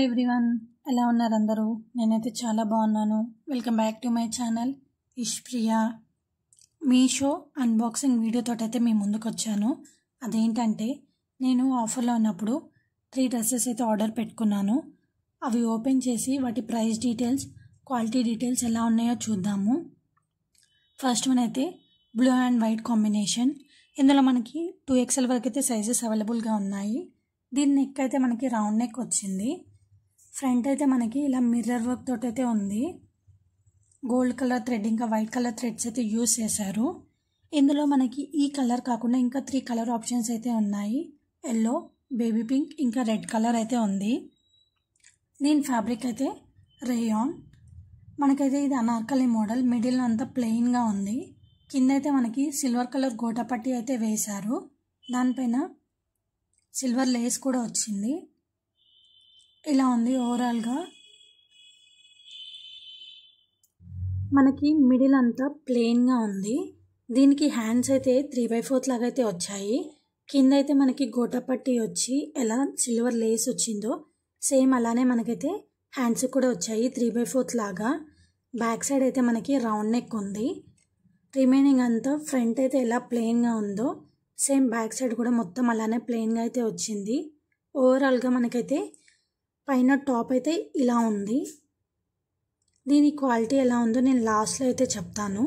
Hello everyone, ఎలా ఉన్నారు అందరూ? నేనైతే చాలా బాగున్నాను. Welcome back to my channel Ishpriya. Meesho unboxing వీడియోతో అయితే మీ ముందుకు వచ్చాను. అదేంటంటే నేను ఆఫర్లో ఉన్నప్పుడు 3 డ్రెస్సెస్ అయితే ఆర్డర్ పెట్టుకున్నాను. అవి ఓపెన్ చేసి వాటి ప్రైస్ డీటెయిల్స్, క్వాలిటీ డీటెయిల్స్ ఎలా ఉన్నాయో చూద్దాము. ఫస్ట్ వన్ అయితే బ్లూ అండ్ వైట్ కాంబినేషన్. ఇందులో మనకి 2XL వరకు అయితే సైజెస్ అవైలబుల్గా ఉన్నాయి. దీని నెక్ అయితే మనకి రౌండ్ నెక్ వచ్చింది. ఫ్రంట్ అయితే మనకి ఇలా మిర్రర్ వర్క్ తోటి అయితే ఉంది. గోల్డ్ కలర్ థ్రెడ్ ఇంకా వైట్ కలర్ థ్రెడ్స్ అయితే యూజ్ చేశారు. ఇందులో మనకి ఈ కలర్ కాకుండా ఇంకా 3 కలర్ ఆప్షన్స్ అయితే ఉన్నాయి. ఎల్లో, బేబీ పింక్ ఇంకా రెడ్ కలర్ అయితే ఉంది. దీని ఫ్యాబ్రిక్ అయితే రేయాన్. మనకైతే ఇది అనార్కలి మోడల్. మిడిల్ అంతా ప్లెయిన్గా ఉంది. కింద అయితే మనకి సిల్వర్ కలర్ గోటపట్టి అయితే వేశారు. దానిపైన సిల్వర్ లేస్ కూడా వచ్చింది. ఇలా ఉంది ఓవరాల్గా. మనకి మిడిల్ అంతా ప్లెయిన్గా ఉంది. దీనికి హ్యాండ్స్ అయితే 3/4 లాగా అయితే వచ్చాయి. కింద అయితే మనకి గోటపట్టి వచ్చి ఎలా సిల్వర్ లేస్ వచ్చిందో సేమ్ అలానే మనకైతే హ్యాండ్స్ కూడా వచ్చాయి 3/4 లాగా. బ్యాక్ సైడ్ అయితే మనకి రౌండ్ నెక్ ఉంది. రిమైనింగ్ అంతా ఫ్రంట్ అయితే ఎలా ప్లెయిన్గా ఉందో సేమ్ బ్యాక్ సైడ్ కూడా మొత్తం అలానే ప్లెయిన్గా అయితే వచ్చింది. ఓవరాల్గా మనకైతే పైన టాప్ అయితే ఇలా ఉంది. దీని క్వాలిటీ ఎలా ఉందో నేను లాస్ట్లో అయితే చెప్తాను.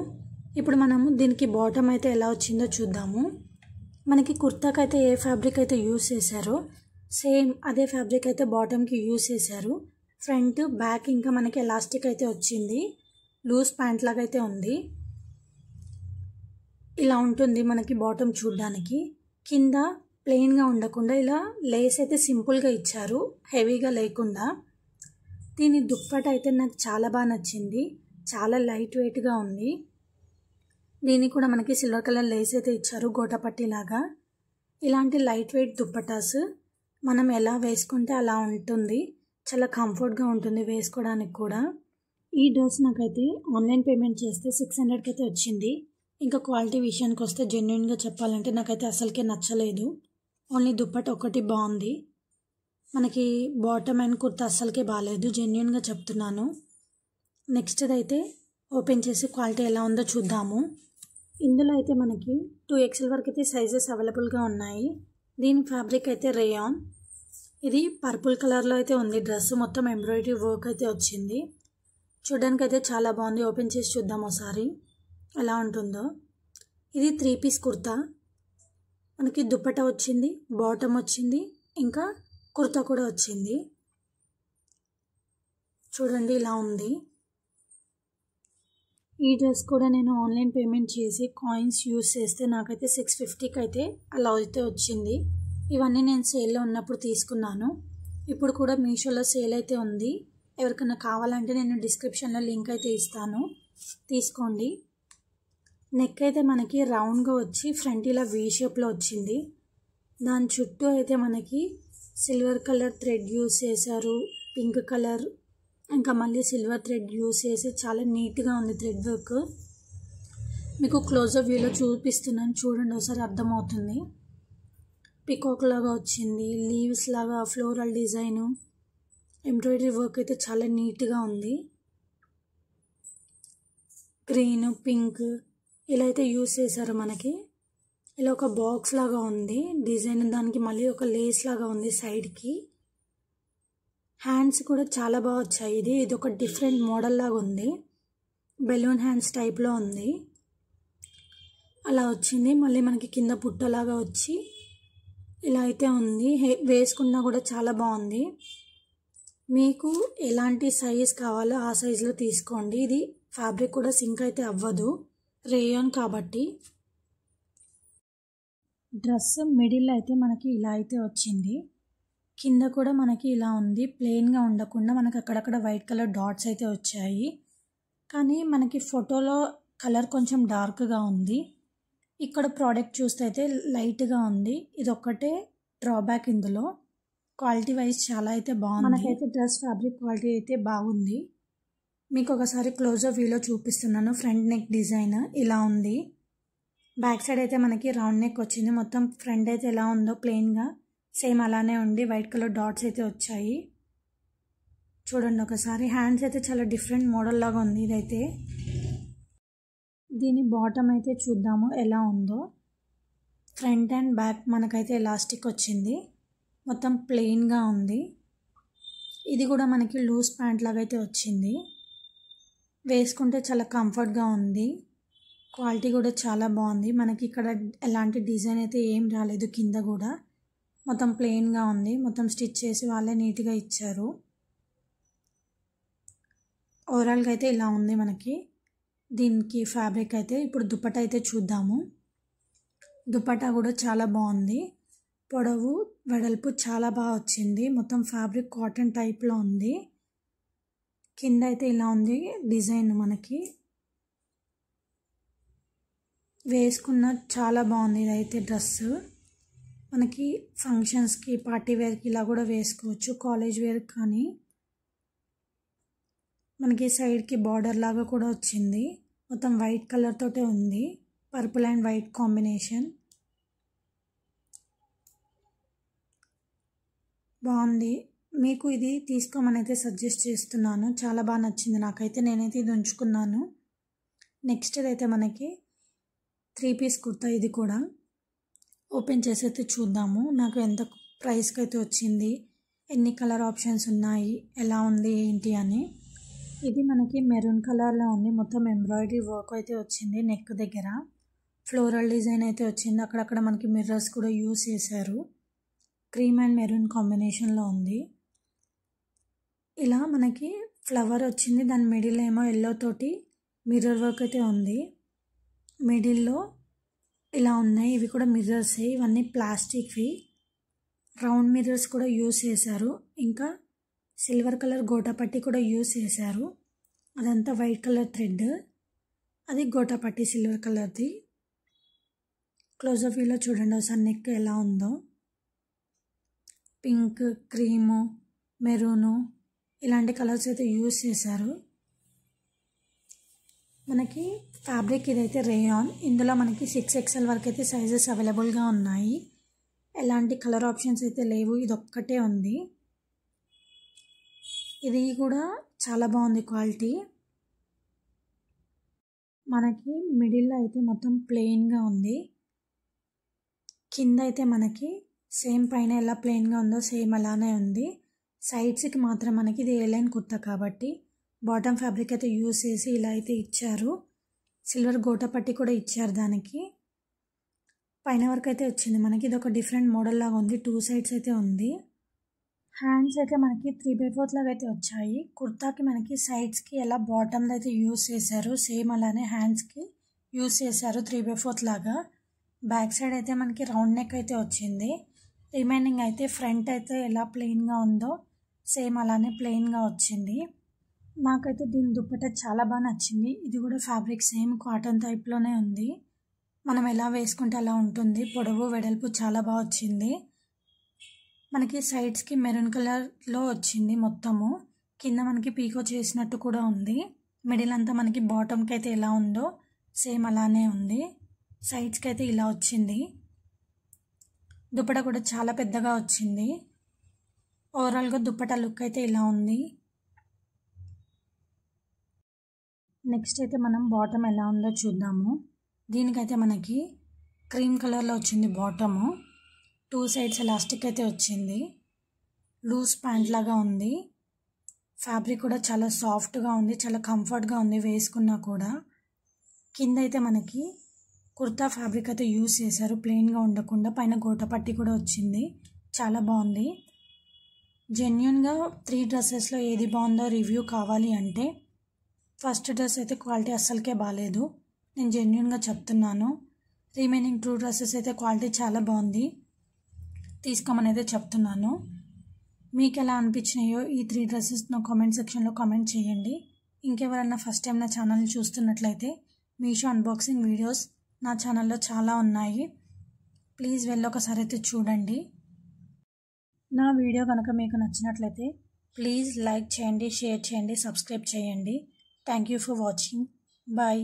ఇప్పుడు మనము దీనికి బాటమ్ అయితే ఎలా వచ్చిందో చూద్దాము. మనకి కుర్తాకి అయితే ఏ ఫ్యాబ్రిక్ అయితే యూజ్ చేశారో సేమ్ అదే ఫ్యాబ్రిక్ అయితే బాటమ్కి యూజ్ చేశారు. ఫ్రంట్, బ్యాక్ ఇంకా మనకి ఎలాస్టిక్ అయితే వచ్చింది. లూజ్ ప్యాంట్ లాగా అయితే ఉంది. ఇలా ఉంటుంది మనకి బాటమ్ చూడ్డానికి. కింద ప్లెయిన్గా ఉండకుండా ఇలా లేస్ అయితే సింపుల్గా ఇచ్చారు, హెవీగా లేకుండా. దీని దుప్పట అయితే నాకు చాలా బాగా నచ్చింది. చాలా లైట్ వెయిట్గా ఉంది. దీనికి కూడా మనకి సిల్వర్ కలర్ లేస్ అయితే ఇచ్చారు గోటపట్టిలాగా. ఇలాంటి లైట్ వెయిట్ దుప్పటాస్ మనం ఎలా వేసుకుంటే అలా ఉంటుంది. చాలా కంఫర్ట్గా ఉంటుంది వేసుకోవడానికి కూడా. ఈ డ్రెస్ నాకైతే ఆన్లైన్ పేమెంట్ చేస్తే 600కి అయితే వచ్చింది. ఇంకా క్వాలిటీ విషయానికి వస్తే జెన్యున్గా చెప్పాలంటే నాకైతే అసలుకే నచ్చలేదు. ఓన్లీ దుప్పట ఒకటి బాగుంది. మనకి బాటమ్ అండ్ కుర్తా అస్సలకే బాగాలేదు, జెన్యున్గా చెప్తున్నాను. నెక్స్ట్ అయితే ఓపెన్ చేసి క్వాలిటీ ఎలా ఉందో చూద్దాము. ఇందులో అయితే మనకి 2XL వరకు అయితే సైజెస్ అవైలబుల్గా ఉన్నాయి. దీని ఫ్యాబ్రిక్ అయితే రేయాన్. ఇది పర్పుల్ కలర్లో అయితే ఉంది. డ్రెస్ మొత్తం ఎంబ్రాయిడరీ వర్క్ అయితే వచ్చింది. చూడడానికి అయితే చాలా బాగుంది. ఓపెన్ చేసి చూద్దాం ఒకసారి ఎలా ఉంటుందో. ఇది 3 పీస్ కుర్తా. మనకి దుప్పట వచ్చింది, బాటమ్ వచ్చింది, ఇంకా కుర్తా కూడా వచ్చింది. చూడండి ఇలా ఉంది. ఈ డ్రెస్ కూడా నేను ఆన్లైన్ పేమెంట్ చేసి కాయిన్స్ యూస్ చేస్తే నాకైతే 650కి అయితే అలా అయితే వచ్చింది. ఇవన్నీ నేను సేల్లో ఉన్నప్పుడు తీసుకున్నాను. ఇప్పుడు కూడా మీషోలో సేల్ అయితే ఉంది. ఎవరికైనా కావాలంటే నేను డిస్క్రిప్షన్లో లింక్ అయితే ఇస్తాను, తీసుకోండి. నెక్ అయితే మనకి రౌండ్గా వచ్చి ఫ్రంట్ ఇలా వీ షేప్లో వచ్చింది. దాని చుట్టూ అయితే మనకి సిల్వర్ కలర్ థ్రెడ్ యూస్ చేశారు, పింక్ కలర్ ఇంకా మళ్ళీ సిల్వర్ థ్రెడ్ యూస్ చేసి చాలా నీట్గా ఉంది థ్రెడ్ వర్క్. మీకు క్లోజర్ వ్యూలో చూపిస్తున్నాను, చూడండి ఒకసారి అర్థమవుతుంది. పికాక్ లాగా వచ్చింది, లీవ్స్ లాగా ఫ్లోరల్ డిజైను, ఎంబ్రాయిడరీ వర్క్ అయితే చాలా నీట్గా ఉంది. గ్రీన్, పింక్ ఇలా అయితే యూస్ చేశారు. మనకి ఇలా ఒక బాక్స్ లాగా ఉంది డిజైన్. దానికి మళ్ళీ ఒక లేస్ లాగా ఉంది సైడ్కి. హ్యాండ్స్ కూడా చాలా బాగా వచ్చాయి. ఇది ఒక డిఫరెంట్ మోడల్ లాగా ఉంది. బెలూన్ హ్యాండ్స్ టైప్లో ఉంది. అలా వచ్చింది. మళ్ళీ మనకి కింద పుట్టలాగా వచ్చి ఇలా అయితే ఉంది. వేసుకున్నా కూడా చాలా బాగుంది. మీకు ఎలాంటి సైజ్ కావాలో ఆ సైజులో తీసుకోండి. ఇది ఫ్యాబ్రిక్ కూడా సింక్ అయితే అవ్వదు, రేయాన్ కాబట్టి. డ్రెస్ మిడిల్ అయితే మనకి ఇలా అయితే వచ్చింది. కింద కూడా మనకి ఇలా ఉంది. ప్లెయిన్గా ఉండకుండా మనకి అక్కడక్కడ వైట్ కలర్ డాట్స్ అయితే వచ్చాయి. కానీ మనకి ఫోటోలో కలర్ కొంచెం డార్క్గా ఉంది. ఇక్కడ ప్రోడక్ట్ చూస్తే అయితే లైట్గా ఉంది. ఇది ఒక్కటే డ్రాబ్యాక్ ఇందులో. క్వాలిటీ వైజ్ చాలా అయితే బాగుంది. మనకైతే డ్రెస్ ఫ్యాబ్రిక్ క్వాలిటీ అయితే బాగుంది. మీకు ఒకసారి క్లోజర్ వ్యూలో చూపిస్తున్నాను. ఫ్రంట్ నెక్ డిజైన్ ఇలా ఉంది. బ్యాక్ సైడ్ అయితే మనకి రౌండ్ నెక్ వచ్చింది. మొత్తం ఫ్రంట్ అయితే ఎలా ఉందో ప్లెయిన్గా సేమ్ అలానే ఉండి వైట్ కలర్ డాట్స్ అయితే వచ్చాయి. చూడండి ఒకసారి. హ్యాండ్స్ అయితే చాలా డిఫరెంట్ మోడల్ లాగా ఉంది ఇదైతే. దీని బాటమ్ అయితే చూద్దాము ఎలా ఉందో. ఫ్రంట్ అండ్ బ్యాక్ మనకైతే ఎలాస్టిక్ వచ్చింది, మొత్తం ప్లెయిన్గా ఉంది. ఇది కూడా మనకి లూజ్ ప్యాంట్ లాగా అయితే వచ్చింది. వేసుకుంటే చాలా కంఫర్ట్గా ఉంది. క్వాలిటీ కూడా చాలా బాగుంది. మనకి ఇక్కడ ఎలాంటి డిజైన్ అయితే ఏం రాలేదు, కింద కూడా మొత్తం ప్లెయిన్గా ఉంది. మొత్తం స్టిచ్ చేసి వాళ్ళే నీట్గా ఇచ్చారు. ఓవరాల్గా అయితే ఇలా ఉంది మనకి దీనికి ఫ్యాబ్రిక్ అయితే. ఇప్పుడు దుపట్టా అయితే చూద్దాము. దుపట్టా కూడా చాలా బాగుంది. పొడవు వెడల్పు చాలా బాగా వచ్చింది. మొత్తం ఫ్యాబ్రిక్ కాటన్ టైప్లో ఉంది. కింద అయితే ఇలా ఉంది డిజైన్. మనకి వేసుకున్న చాలా బాగుంది ఇదైతే. డ్రెస్ మనకి ఫంక్షన్స్కి, పార్టీ వేర్కి ఇలా కూడా వేసుకోవచ్చు, కాలేజ్ వేర్ కానీ. మనకి సైడ్కి బార్డర్ లాగా కూడా వచ్చింది. మొత్తం వైట్ కలర్ తోటే ఉంది, పర్పుల్ అండ్ వైట్ కాంబినేషన్. బాగుంది. మీకు ఇది తీసుకోమని అయితే సజెస్ట్ చేస్తున్నాను. చాలా బాగా నచ్చింది నాకైతే. నేనైతే ఇది ఉంచుకున్నాను. నెక్స్ట్ అయితే మనకి 3 పీస్ కుర్తా. ఇది కూడా ఓపెన్ చేసి అయితే చూద్దాము నాకు ఎంత ప్రైస్కి అయితే వచ్చింది, ఎన్ని కలర్ ఆప్షన్స్ ఉన్నాయి, ఎలా ఉంది ఏంటి అని. ఇది మనకి మెరూన్ కలర్లో ఉంది. మొత్తం ఎంబ్రాయిడరీ వర్క్ అయితే వచ్చింది. నెక్ దగ్గర ఫ్లోరల్ డిజైన్ అయితే వచ్చింది. అక్కడక్కడ మనకి మిర్రర్స్ కూడా యూస్ చేశారు. క్రీమ్ అండ్ మెరూన్ కాంబినేషన్లో ఉంది. ఇలా మనకి ఫ్లవర్ వచ్చింది. దాని మిడిల్ ఏమో ఎల్లో తోటి మిర్రర్ వర్క్ అయితే ఉంది. మిడిల్లో ఇలా ఉన్నాయి. ఇవి కూడా మిర్రర్సే. ఇవన్నీ ప్లాస్టిక్వి. రౌండ్ మిర్రర్స్ కూడా యూస్ చేశారు. ఇంకా సిల్వర్ కలర్ గోటాపట్టి కూడా యూస్ చేశారు. అదంతా వైట్ కలర్ థ్రెడ్, అది గోటాపట్టి సిల్వర్ కలర్ది. క్లోజప్ వ్యూలో చూడండి ఒకసారి నెక్ ఎలా ఉందో. పింక్, క్రీము, మెరూను ఇలాంటి కలర్స్ అయితే యూస్ చేశారు. మనకి ఫ్యాబ్రిక్ ఇదైతే రేయాన్. ఇందులో మనకి 6XL వరకు అయితే సైజెస్ అవైలబుల్గా ఉన్నాయి. ఎలాంటి కలర్ ఆప్షన్స్ అయితే లేవు, ఇది ఒక్కటే ఉంది. ఇది కూడా చాలా బాగుంది క్వాలిటీ. మనకి మిడిల్లో అయితే మొత్తం ప్లెయిన్గా ఉంది. కింద అయితే మనకి సేమ్ పైన ఎలా ప్లెయిన్గా ఉందో సేమ్ అలానే ఉంది. సైడ్స్కి మాత్రం మనకి ఇది ఏలైన్ కుర్తా కాబట్టి బాటమ్ ఫ్యాబ్రిక్ అయితే యూస్ చేసి ఇలా అయితే ఇచ్చారు. సిల్వర్ గోటాపట్టి కూడా ఇచ్చారు దానికి. పైన వరకు అయితే వచ్చింది మనకి. ఇది ఒక డిఫరెంట్ మోడల్ లాగా ఉంది. 2 సైడ్స్ అయితే ఉంది. హ్యాండ్స్ అయితే మనకి 3/4 లాగా అయితే వచ్చాయి. కుర్తాకి మనకి సైడ్స్కి ఎలా బాటమ్లో అయితే యూస్ చేశారు, సేమ్ అలానే హ్యాండ్స్కి యూస్ చేశారు 3/4 లాగా. బ్యాక్ సైడ్ అయితే మనకి రౌండ్ నెక్ అయితే వచ్చింది. రిమైనింగ్ అయితే ఫ్రంట్ అయితే ఎలా ప్లెయిన్గా ఉందో సేమ్ అలానే ప్లెయిన్గా వచ్చింది. నాకైతే దీని దుపట్టా చాలా బాగా నచ్చింది. ఇది కూడా ఫ్యాబ్రిక్ సేమ్ కాటన్ టైప్లోనే ఉంది. మనం ఎలా వేసుకుంటే అలా ఉంటుంది. పొడవు వెడల్పు చాలా బాగా వచ్చింది. మనకి సైడ్స్కి మెరూన్ కలర్లో వచ్చింది మొత్తము. కింద మనకి పీకో చేసినట్టు కూడా ఉంది. మిడిల్ అంతా మనకి బాటమ్కి అయితే ఎలా ఉందో సేమ్ అలానే ఉంది. సైడ్స్కి అయితే ఇలా వచ్చింది. దుపట్టా కూడా చాలా పెద్దగా వచ్చింది. ఓవరాల్గా దుపట్టా లుక్ అయితే ఇలా ఉంది. నెక్స్ట్ అయితే మనం బాటమ్ ఎలా ఉందో చూద్దాము. దీనికైతే మనకి క్రీమ్ కలర్లో వచ్చింది బాటము. 2 సైడ్స్ ఎలాస్టిక్ అయితే వచ్చింది. లూజ్ ప్యాంట్ లాగా ఉంది. ఫ్యాబ్రిక్ కూడా చాలా సాఫ్ట్గా ఉంది, చాలా కంఫర్ట్గా ఉంది వేసుకున్నా కూడా. కింద అయితే మనకి కుర్తా ఫ్యాబ్రిక్ అయితే యూస్ చేశారు ప్లెయిన్గా ఉండకుండా. పైన గోటాపట్టి కూడా వచ్చింది. చాలా బాగుంది. జెన్యున్గా 3 డ్రెస్సెస్లో ఏది బాగుందో రివ్యూ కావాలి అంటే ఫస్ట్ డ్రెస్ అయితే క్వాలిటీ అస్సలకే బాగాలేదు, నేను జెన్యున్గా చెప్తున్నాను. రిమైనింగ్ 2 డ్రెస్సెస్ అయితే క్వాలిటీ చాలా బాగుంది, తీసుకోమని అయితే చెప్తున్నాను. మీకు ఎలా అనిపించినాయో ఈ 3 డ్రెస్సెస్ నా కామెంట్ సెక్షన్లో కామెంట్ చేయండి. ఇంకెవరన్నా ఫస్ట్ టైం నా ఛానల్ని చూస్తున్నట్లయితే మీషో అన్బాక్సింగ్ వీడియోస్ నా ఛానల్లో చాలా ఉన్నాయి, ప్లీజ్ వెళ్ళి ఒకసారి అయితే చూడండి. నా వీడియో కనుక మీకు నచ్చినట్లయితే ప్లీజ్ లైక్ చేయండి, షేర్ చేయండి, సబ్స్క్రైబ్ చేయండి. Thank you for watching. Bye.